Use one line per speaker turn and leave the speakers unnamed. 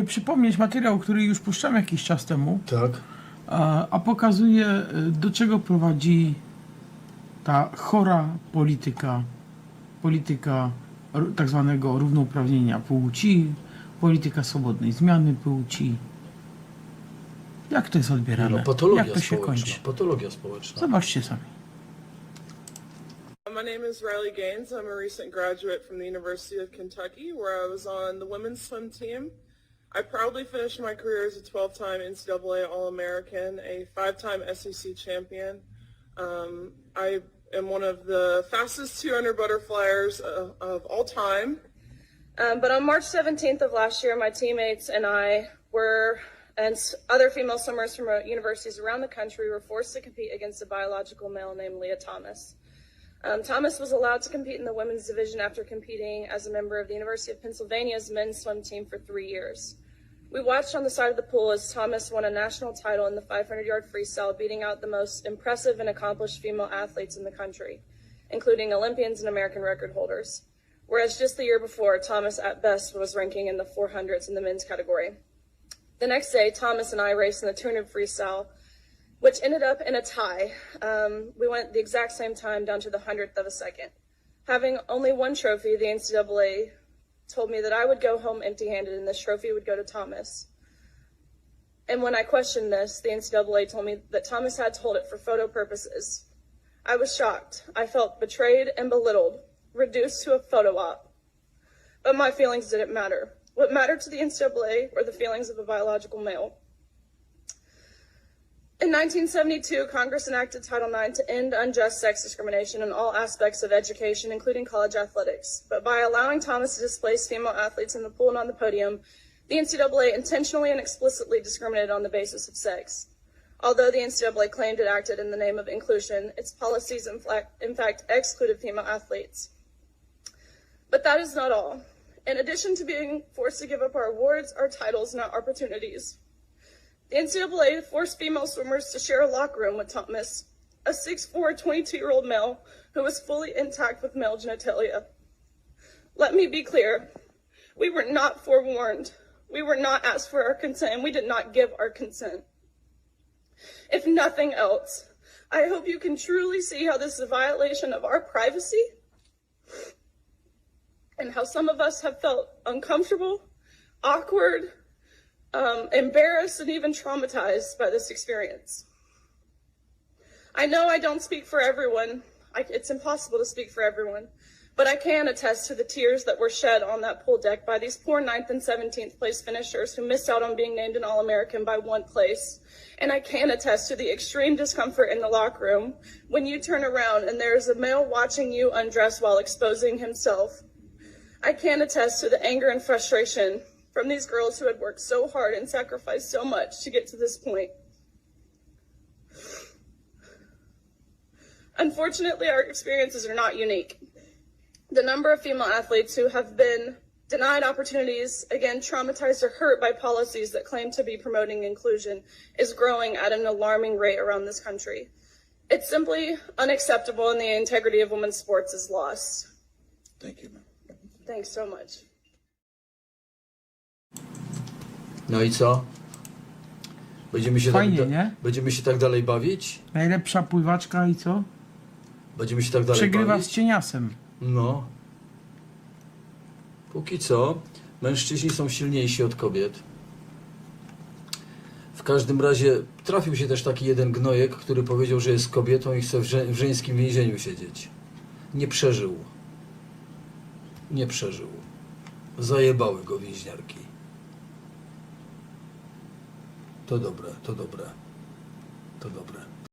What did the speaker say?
przypomnieć materiał, który już puszczałem jakiś czas temu,
Tak.
a pokazuje, do czego prowadzi ta chora polityka tak zwanego równouprawnienia płci, polityka swobodnej zmiany płci. Jak to jest odbierane?
No, patologia
Jak to się
społeczna.
kończy?
Patologia społeczna.
Zobaczcie sami.
My name is Riley Gaines. I'm a recent graduate from the University of Kentucky, where I was on the women's swim team. I proudly finished my career as a 12-time NCAA All-American, a 5-time SEC champion. I am one of the fastest 200 butterflyers of all time.
But on March 17th of last year, my teammates and I and other female swimmers from universities around the country were forced to compete against a biological male named Lia Thomas. Thomas was allowed to compete in the women's division after competing as a member of the University of Pennsylvania's men's swim team for 3 years. We watched on the side of the pool as Thomas won a national title in the 500-yard freestyle, beating out the most impressive and accomplished female athletes in the country, including Olympians and American record holders. Whereas just the year before, Thomas at best was ranking in the 400s in the men's category. The next day, Thomas and I raced in the 200 freestyle, which ended up in a tie. We went the exact same time down to the 100th of a second. Having only one trophy, the NCAA told me that I would go home empty-handed and this trophy would go to Thomas. And when I questioned this, the NCAA told me that Thomas had to hold it for photo purposes. I was shocked. I felt betrayed and belittled, reduced to a photo op. But my feelings didn't matter. What mattered to the NCAA were the feelings of a biological male. In 1972, Congress enacted Title IX to end unjust sex discrimination in all aspects of education, including college athletics. But by allowing Thomas to displace female athletes in the pool and on the podium, the NCAA intentionally and explicitly discriminated on the basis of sex. Although the NCAA claimed it acted in the name of inclusion, its policies in fact excluded female athletes. But that is not all. In addition to being forced to give up our awards, our titles, and our opportunities, the NCAA forced female swimmers to share a locker room with Thomas, a 6'4", 22-year-old male who was fully intact with male genitalia. Let me be clear. We were not forewarned. We were not asked for our consent, and we did not give our consent. If nothing else, I hope you can truly see how this is a violation of our privacy and how some of us have felt uncomfortable, awkward, embarrassed, and even traumatized by this experience. I know I don't speak for everyone. It's impossible to speak for everyone, but I can attest to the tears that were shed on that pool deck by these poor 9th and 17th place finishers who missed out on being named an All-American by 1 place. And I can attest to the extreme discomfort in the locker room when you turn around and there's a male watching you undress while exposing himself. I can attest to the anger and frustration from these girls who had worked so hard and sacrificed so much to get to this point. Unfortunately, our experiences are not unique. The number of female athletes who have been denied opportunities, again, traumatized or hurt by policies that claim to be promoting inclusion, is growing at an alarming rate around this country. It's simply unacceptable, and the integrity of women's sports is lost.
Thank you, ma'am.
Thanks so much.
No i co?
Fajnie, nie?
Będziemy się tak dalej bawić?
Najlepsza pływaczka i co?
Będziemy się tak dalej
Przegrywa
bawić?
z cieniasem.
No. Póki co mężczyźni są silniejsi od kobiet. W każdym razie trafił się też taki jeden gnojek, który powiedział, że jest kobietą i chce w żeńskim więzieniu siedzieć. Nie przeżył. Nie przeżył. Zajebały go więźniarki. To dobre, to dobre. To dobre.